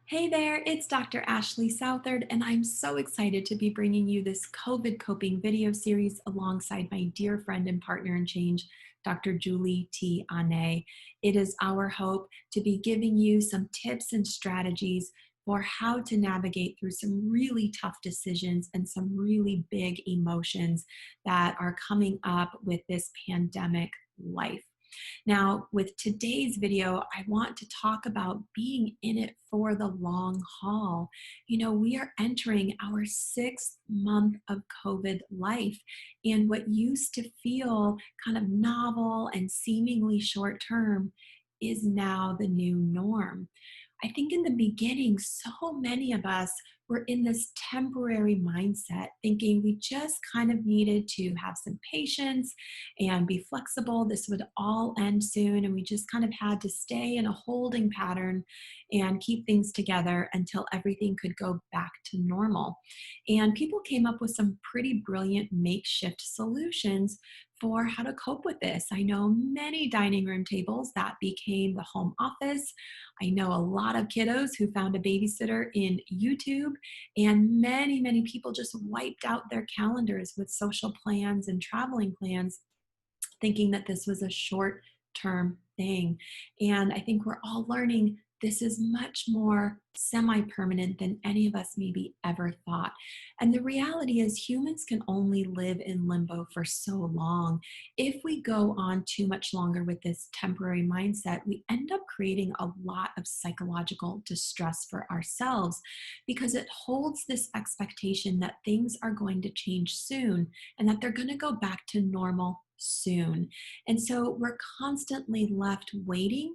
Hey there, it's Dr. Ashley Southard, and I'm so excited to be bringing you this COVID coping video series alongside my dear friend and partner in change, Dr. Julie T. Anné. It is our hope to be giving you some tips and strategies for how to navigate through some really tough decisions and some really big emotions that are coming up with this pandemic life. Now, with today's video, I want to talk about being in it for the long haul. We are entering our 6th month of COVID life, and what used to feel kind of novel and seemingly short term is now the new norm. I think in the beginning, so many of us were in this temporary mindset, thinking we just kind of needed to have some patience and be flexible. This would all end soon, and we just kind of had to stay in a holding pattern and keep things together until everything could go back to normal. And people came up with some pretty brilliant makeshift solutions for how to cope with this. I know many dining room tables that became the home office. I know a lot of kiddos who found a babysitter in YouTube, and many people just wiped out their calendars with social plans and traveling plans, thinking that this was a short term thing. And I think we're all learning this is much more semi permanent than any of us maybe ever thought. And the reality is, humans can only live in limbo for so long. If we go on too much longer with this temporary mindset, we end up creating a lot of psychological distress for ourselves because it holds this expectation that things are going to change soon and that they're going to go back to normal soon. And so we're constantly left waiting,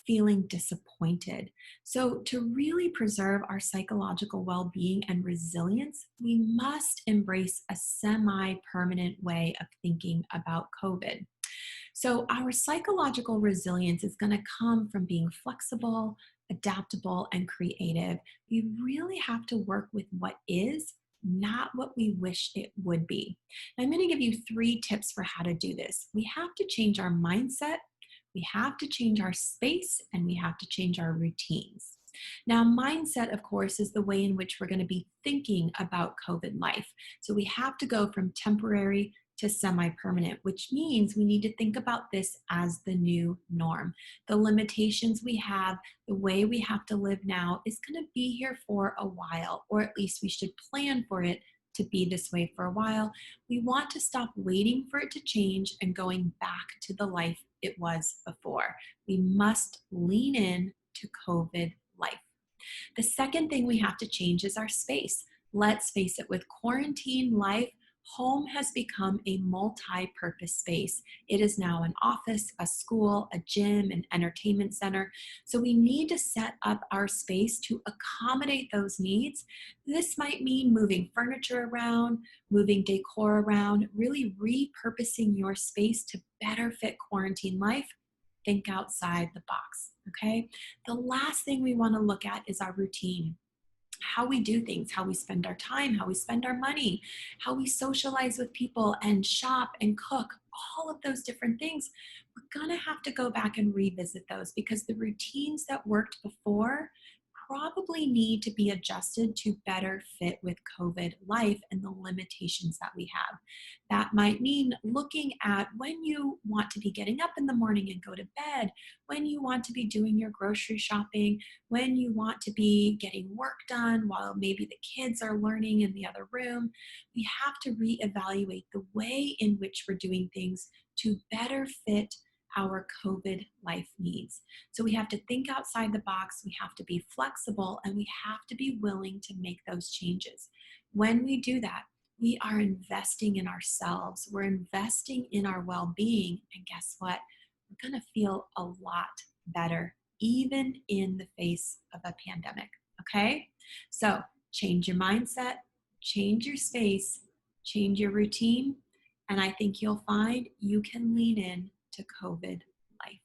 feeling disappointed. So, to really preserve our psychological well being and resilience, we must embrace a semi permanent way of thinking about COVID. So, our psychological resilience is going to come from being flexible, adaptable, and creative. We really have to work with what is, not what we wish it would be. Now, I'm going to give you 3 tips for how to do this. We have to change our mindset, we have to change our space, and we have to change our routines. Now, mindset, of course, is the way in which we're going to be thinking about COVID life. So we have to go from temporary to semi-permanent, which means we need to think about this as the new norm. The limitations we have, the way we have to live now is going to be here for a while, or at least we should plan for it to be this way for a while. We want to stop waiting for it to change and going back to the life it was before. We must lean in to COVID life. The second thing we have to change is our space. Let's face it, with quarantine life, home has become a multi-purpose space. It is now an office, a school, a gym, an entertainment center. So we need to set up our space to accommodate those needs. This might mean moving furniture around, moving decor around, really repurposing your space to better fit quarantine life. Think outside the box, okay? The last thing we want to look at is our routine, how we do things, how we spend our time, how we spend our money, how we socialize with people and shop and cook, all of those different things. We're going to have to go back and revisit those because the routines that worked before probably need to be adjusted to better fit with COVID life and the limitations that we have. That might mean looking at when you want to be getting up in the morning and go to bed, when you want to be doing your grocery shopping, when you want to be getting work done while maybe the kids are learning in the other room. We have to reevaluate the way in which we're doing things to better fit our COVID life needs. So we have to think outside the box, we have to be flexible, and we have to be willing to make those changes. When we do that, we are investing in ourselves, we're investing in our well-being, and guess what? We're going to feel a lot better, even in the face of a pandemic, okay? So change your mindset, change your space, change your routine, and I think you'll find you can lean in to COVID life.